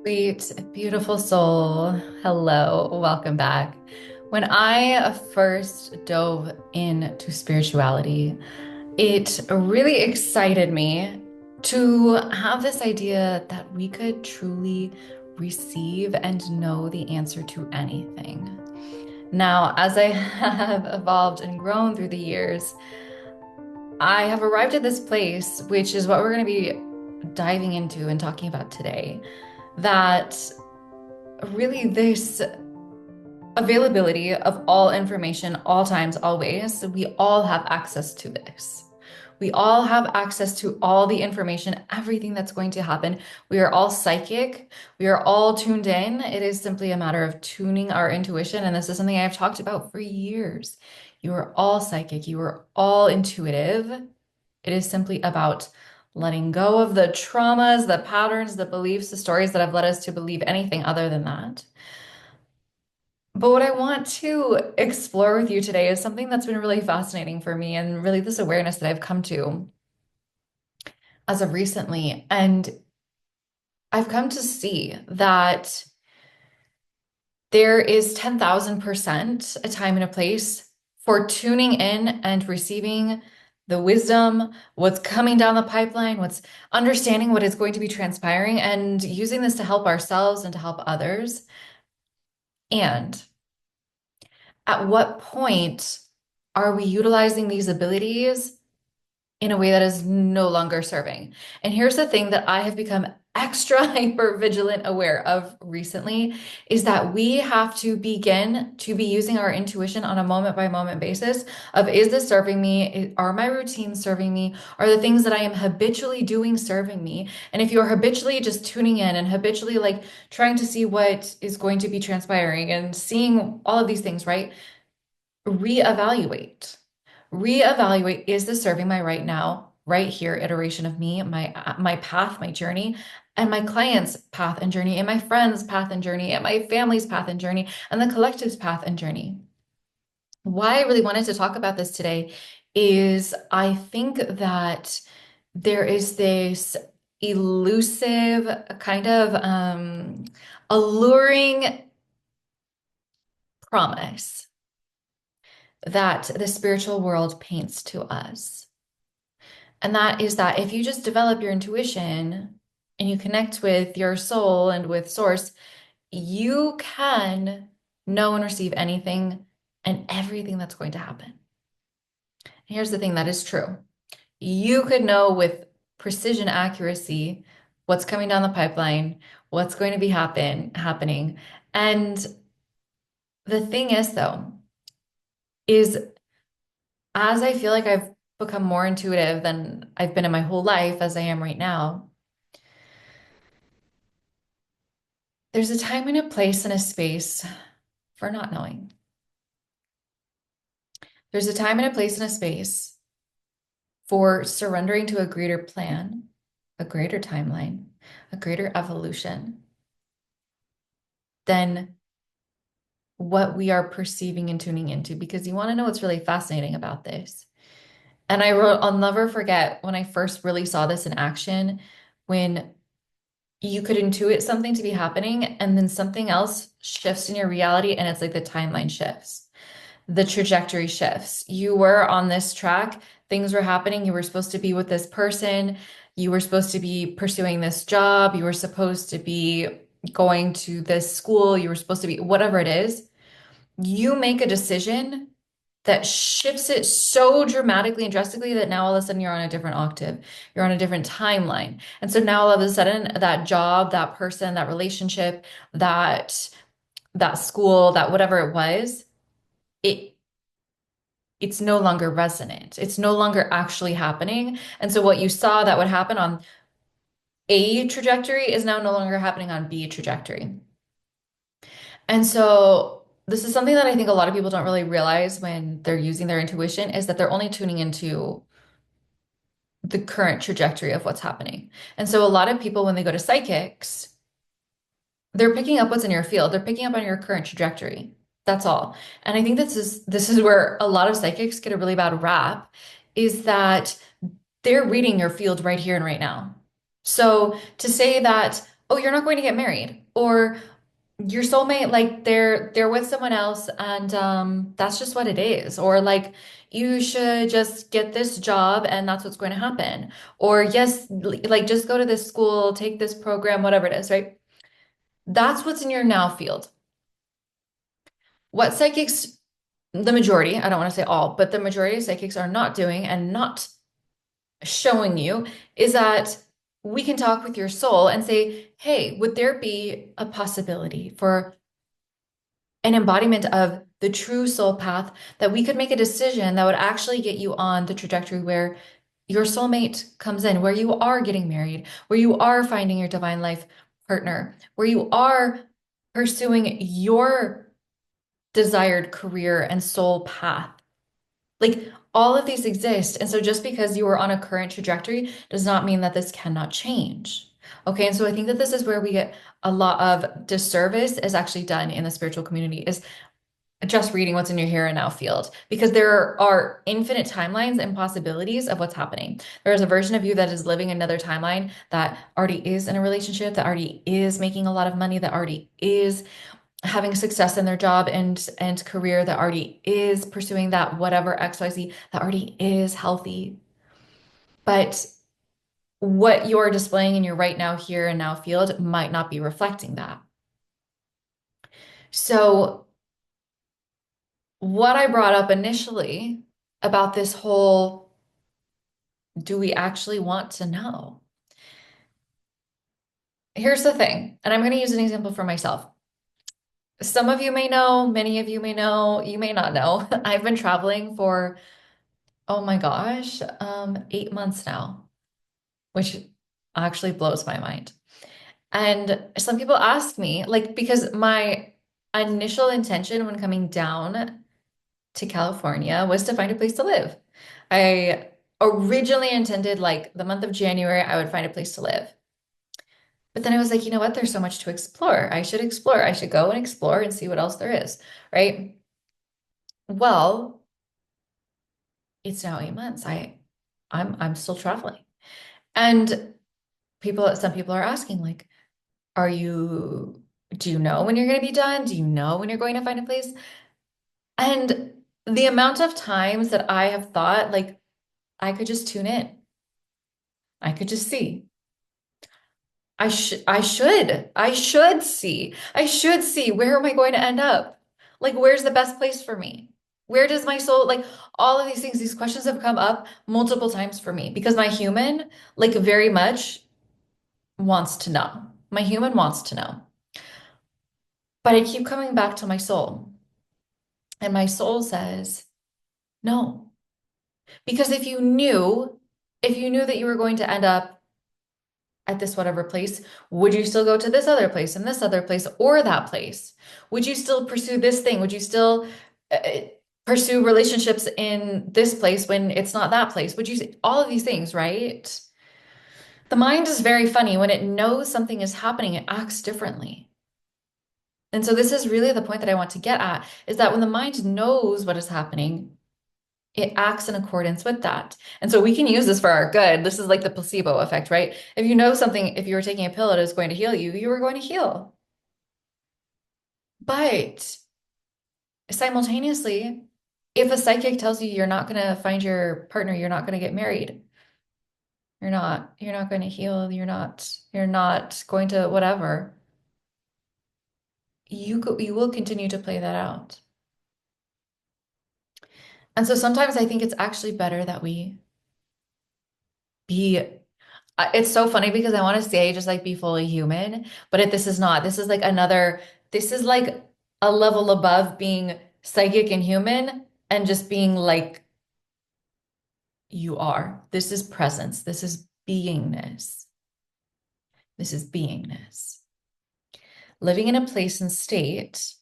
Sweet, beautiful soul. Hello, welcome back. When I first dove into spirituality, it really excited me to have this idea that we could truly receive and know the answer to anything. Now, as I have evolved and grown through the years, I have arrived at this place, which is what we're going to be diving into and talking about today, that really this availability of all information, all times, always, we all have access to this. We all have access to all the information, everything that's going to happen. We are all psychic. We are all tuned in. It is simply a matter of tuning our intuition. And this is something I've talked about for years. You are all psychic. You are all intuitive. It is simply about letting go of the traumas, the patterns, the beliefs, the stories that have led us to believe anything other than that. But what I want to explore with you today is something that's been really fascinating for me and really this awareness that I've come to as of recently. And I've come to see that there is 10,000% a time and a place for tuning in and receiving the wisdom, what's coming down the pipeline, what's understanding what is going to be transpiring, and using this to help ourselves and to help others. And at what point are we utilizing these abilities in a way that is no longer serving? And here's the thing that I have become extra hyper vigilant aware of recently is that we have to begin to be using our intuition on a moment by moment basis of, is this serving me? Are my routines serving me? Are the things that I am habitually doing serving me? And if you're habitually just tuning in and habitually like trying to see what is going to be transpiring and seeing all of these things, right? Reevaluate. Reevaluate, is this serving my right now, right here iteration of me, my path, my journey, and my client's path and journey, and my friend's path and journey, and my family's path and journey, and the collective's path and journey. Why I really wanted to talk about this today is I think that there is this elusive kind of alluring promise that the spiritual world paints to us. And that is that if you just develop your intuition and you connect with your soul and with source, you can know and receive anything and everything that's going to happen. And here's the thing that is true. You could know with precision accuracy what's coming down the pipeline, what's going to be happening. And the thing is, though, is as I feel like I've become more intuitive than I've been in my whole life, as I am right now, there's a time and a place and a space for not knowing. There's a time and a place and a space for surrendering to a greater plan, a greater timeline, a greater evolution than what we are perceiving and tuning into. Because you want to know what's really fascinating about this. And I wrote, I'll never forget when I first really saw this in action, when you could intuit something to be happening and then something else shifts in your reality and it's like the timeline shifts, the trajectory shifts. You were on this track, things were happening, you were supposed to be with this person, you were supposed to be pursuing this job, you were supposed to be going to this school, you were supposed to be whatever it is. You make a decision that shifts it so dramatically and drastically that now all of a sudden you're on a different octave, you're on a different timeline. And so now all of a sudden that job, that person, that relationship, that school, that whatever it was, it it's no longer resonant. It's no longer actually happening. And so what you saw that would happen on A trajectory is now no longer happening on B trajectory. And so this is something that I think a lot of people don't really realize when they're using their intuition, is that they're only tuning into the current trajectory of what's happening. And so a lot of people, when they go to psychics, they're picking up what's in your field. They're picking up on your current trajectory. That's all. And I think this is where a lot of psychics get a really bad rap, is that they're reading your field right here and right now. So to say that oh, you're not going to get married, or your soulmate, like they're with someone else, and that's just what it is, or like you should just get this job and that's what's going to happen, or yes, like just go to this school, take this program, whatever it is, right? That's what's in your now field. What psychics, the majority, I don't want to say all, but the majority of psychics are not doing and not showing you is that we can talk with your soul and say, hey, would there be a possibility for an embodiment of the true soul path that we could make a decision that would actually get you on the trajectory where your soulmate comes in, where you are getting married, where you are finding your divine life partner, where you are pursuing your desired career and soul path. Like all of these exist. And so just because you are on a current trajectory does not mean that this cannot change. Okay. And so I think that this is where we get a lot of disservice is actually done in the spiritual community is just reading what's in your here and now field because there are infinite timelines and possibilities of what's happening. There is a version of you that is living another timeline that already is in a relationship, that already is making a lot of money, that already is having success in their job and career, that already is pursuing that whatever XYZ, that already is healthy. But what you're displaying in your right now, here and now field might not be reflecting that. So what I brought up initially about this whole, do we actually want to know? Here's the thing, and I'm going to use an example for myself. Some of you may know, many of you may know, you may not know. I've been traveling for, oh my gosh, 8 months now, which actually blows my mind. And some people ask me, like, because my initial intention when coming down to California was to find a place to live. I originally intended like the month of January, I would find a place to live. But then I was like, you know what? There's so much to explore. I should explore. I should go and explore and see what else there is, right? Well, it's now 8 months. I'm still traveling. And some people are asking, like, do you know when you're going to be done? Do you know when you're going to find a place? And the amount of times that I have thought, like, I could just tune in. I could just see. I should see. I should see where am I going to end up? Like, where's the best place for me? Where does my soul, like, all of these things, these questions have come up multiple times for me because my human, like, very much wants to know. My human wants to know. But I keep coming back to my soul, and my soul says, no. Because if you knew that you were going to end up at this whatever place, would you still go to this other place and this other place or that place? Would you still pursue this thing? Would you still uh, pursue relationships in this place when it's not that place? Would you, all of these things, right? The mind is very funny. When it knows something is happening, it acts differently. And so this is really the point that I want to get at is that when the mind knows what is happening, it acts in accordance with that. And so we can use this for our good. This is like the placebo effect, right? If you know something, if you were taking a pill that is going to heal you, you were going to heal. But simultaneously, if a psychic tells you you're not going to find your partner, you're not going to get married, you're not going to heal, you're not going to whatever, you will continue to play that out. And so sometimes I think it's actually better that we be it's so funny because I want to say just like be fully human, but this is not. This is like a level above being psychic and human and just being like you are. This is presence. This is beingness. This is beingness. Living in a place and state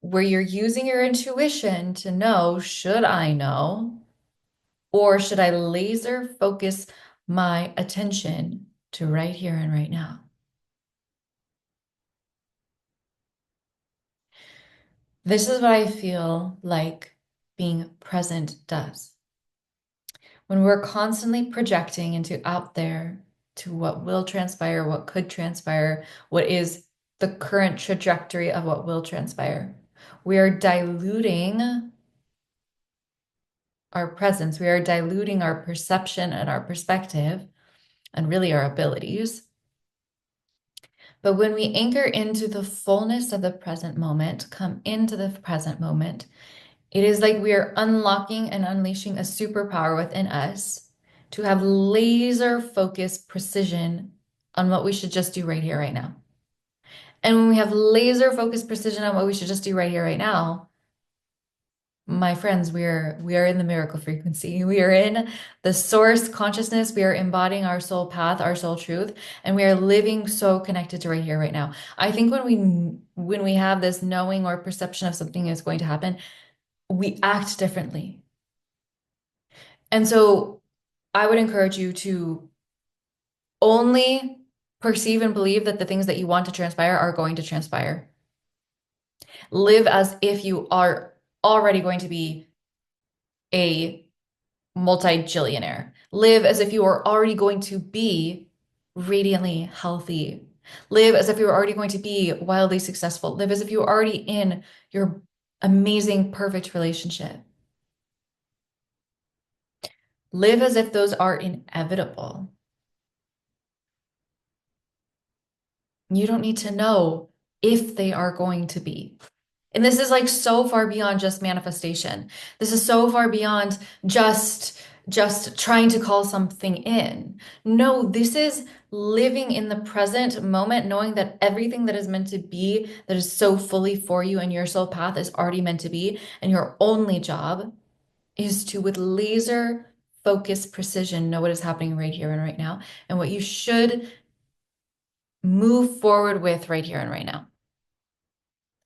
where you're using your intuition to know, should I know? Or should I laser focus my attention to right here and right now? This is what I feel like being present does. When we're constantly projecting into out there, to what will transpire, what could transpire, what is the current trajectory of what will transpire. We are diluting our presence. We are diluting our perception and our perspective and really our abilities. But when we anchor into the fullness of the present moment, come into the present moment, it is like we are unlocking and unleashing a superpower within us to have laser focused precision on what we should just do right here, right now. And when we have laser focused precision on what we should just do right here, right now, my friends, we are in the miracle frequency. We are in the source consciousness. We are embodying our soul path, our soul truth, and we are living so connected to right here, right now. I think when we have this knowing or perception of something is going to happen, we act differently. And so I would encourage you to only perceive and believe that the things that you want to transpire are going to transpire. Live as if you are already going to be a multi-jillionaire. Live as if you are already going to be radiantly healthy. Live as if you are already going to be wildly successful. Live as if you are already in your amazing, perfect relationship. Live as if those are inevitable. You don't need to know if they are going to be. And this is like so far beyond just manifestation. This is so far beyond just trying to call something in. No, this is living in the present moment, knowing that everything that is meant to be, that is so fully for you and your soul path is already meant to be. And your only job is to, with laser focused precision, know what is happening right here and right now, and what you should move forward with right here and right now.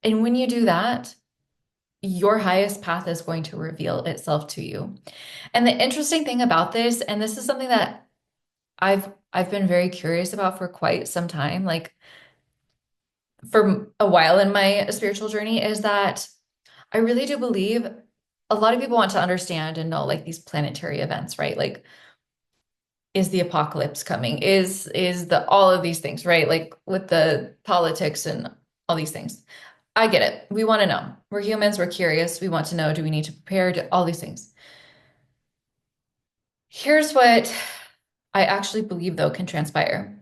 And when you do that, your highest path is going to reveal itself to you. And the interesting thing about this, and this is something that I've been very curious about for quite some time, like for a while in my spiritual journey, is that I really do believe a lot of people want to understand and know like these planetary events, right? Like, is the apocalypse coming? Is the all of these things, right? Like with the politics and all these things. I get it. We want to know. We're humans, we're curious. We want to know, do we need to prepare? All these things. Here's what I actually believe, though, can transpire.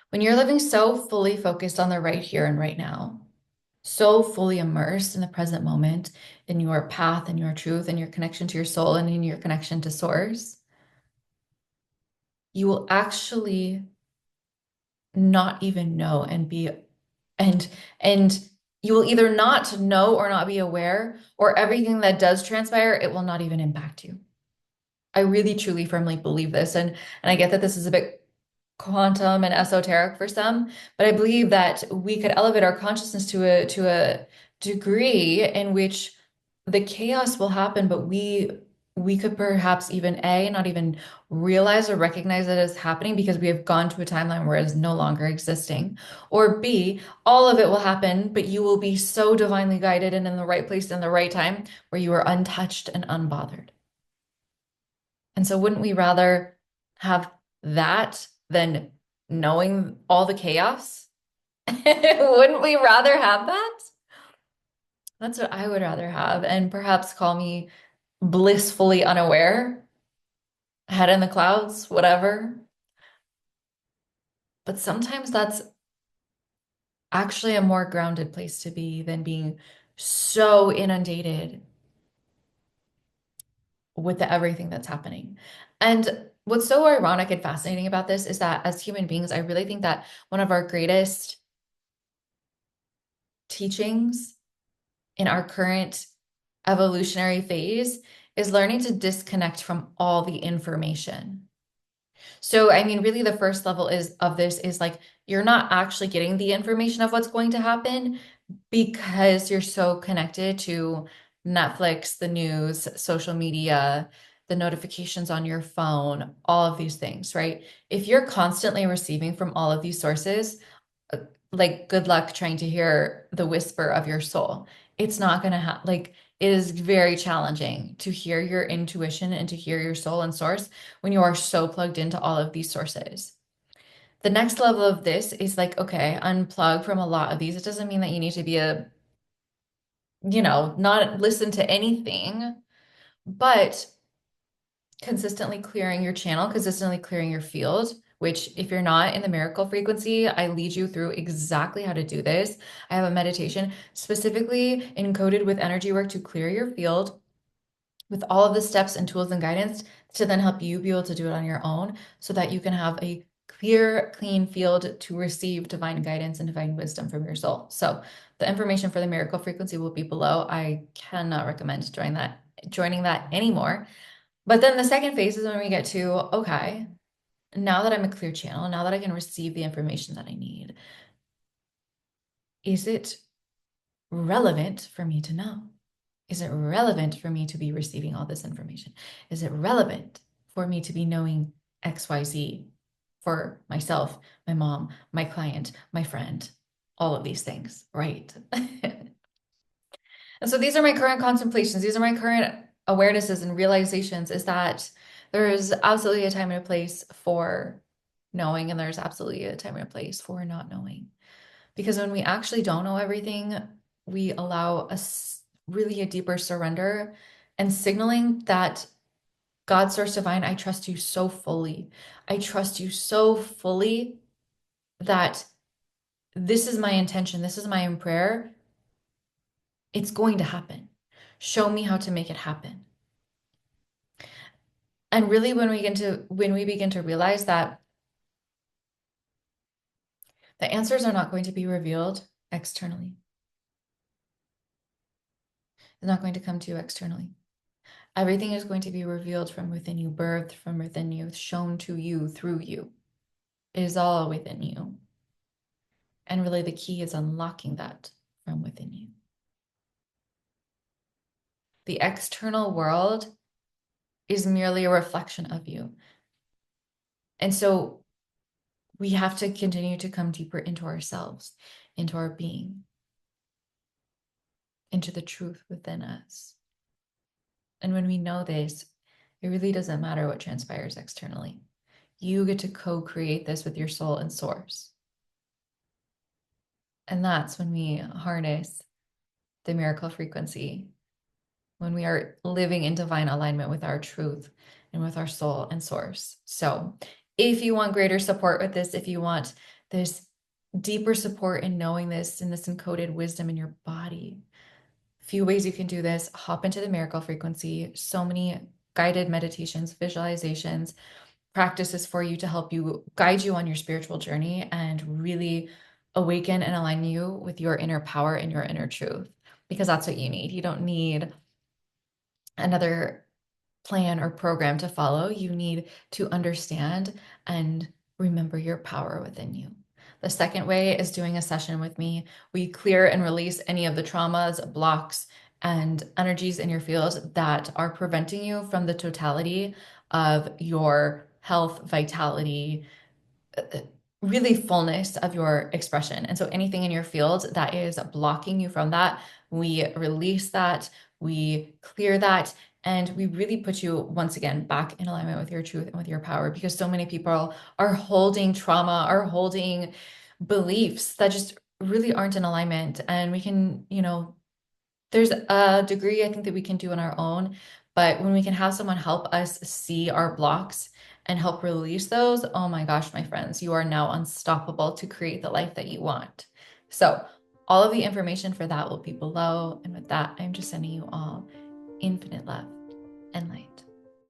When you're living so fully focused on the right here and right now, so fully immersed in the present moment, in your path and your truth and your connection to your soul and in your connection to source, you will actually not even know and and you will either not know or not be aware, or everything that does transpire, it will not even impact you. I really truly firmly believe this. And I get that this is a bit quantum and esoteric for some, but I believe that we could elevate our consciousness to a degree in which the chaos will happen, but we could perhaps even A, not even realize or recognize that it's happening because we have gone to a timeline where it is no longer existing. Or B, all of it will happen, but you will be so divinely guided and in the right place in the right time where you are untouched and unbothered. And so wouldn't we rather have that than knowing all the chaos? Wouldn't we rather have that? That's what I would rather have. And perhaps call me blissfully unaware, head in the clouds, whatever. But sometimes that's actually a more grounded place to be than being so inundated with everything that's happening. And what's so ironic and fascinating about this is that as human beings, I really think that one of our greatest teachings in our current evolutionary phase is learning to disconnect from all the information. So, I mean, really the first level is of this is like you're not actually getting the information of what's going to happen because you're so connected to Netflix, the news, social media, the notifications on your phone, all of these things, right? If you're constantly receiving from all of these sources, like good luck trying to hear the whisper of your soul. It's not going to like It is very challenging to hear your intuition and to hear your soul and source when you are so plugged into all of these sources. The next level of this is like, okay, unplug from a lot of these. It doesn't mean that you need to be not listen to anything, but consistently clearing your channel, consistently clearing your field, which if you're not in the miracle frequency, I lead you through exactly how to do this. I have a meditation specifically encoded with energy work to clear your field with all of the steps and tools and guidance to then help you be able to do it on your own so that you can have a clear, clean field to receive divine guidance and divine wisdom from your soul. So the information for the miracle frequency will be below. I cannot recommend joining that anymore. But then the second phase is when we get to, okay, now that I'm a clear channel, now that I can receive the information that I need, is it relevant for me to know? Is it relevant for me to be receiving all this information? Is it relevant for me to be knowing XYZ for myself, my mom, my client, my friend, all of these things, right? And so these are my current contemplations. These are my current awarenesses and realizations is that there is absolutely a time and a place for knowing, and there's absolutely a time and a place for not knowing. Because when we actually don't know everything, we allow really a deeper surrender and signaling that God, source divine, I trust you so fully. I trust you so fully that this is my intention. This is my prayer. It's going to happen. Show me how to make it happen. And really, when we begin to realize that the answers are not going to be revealed externally, it's not going to come to you externally. Everything is going to be revealed from within you, birthed from within you, shown to you through you. It is all within you. And really, the key is unlocking that from within you. The external world is merely a reflection of you. And so we have to continue to come deeper into ourselves, into our being, into the truth within us. And when we know this, it really doesn't matter what transpires externally. You get to co-create this with your soul and source. And that's when we harness the miracle frequency, when we are living in divine alignment with our truth and with our soul and source. So if you want greater support with this, if you want this deeper support in knowing this and this encoded wisdom in your body, few ways you can do this. Hop into the miracle frequency. So many guided meditations, visualizations, practices for you to help you guide you on your spiritual journey and really awaken and align you with your inner power and your inner truth, because that's what you need. You don't need another plan or program to follow. You need to understand and remember your power within you. The second way is doing a session with me. We clear and release any of the traumas, blocks, and energies in your field that are preventing you from the totality of your health, vitality, really fullness of your expression. And so anything in your field that is blocking you from that, we release that, we clear that, and we really put you once again back in alignment with your truth and with your power, because so many people are holding trauma, are holding beliefs that just really aren't in alignment. And we can, there's a degree I think that we can do on our own, but when we can have someone help us see our blocks and help release those, oh my gosh, my friends, you are now unstoppable to create the life that you want. So all of the information for that will be below. And with that, I'm just sending you all infinite love and light.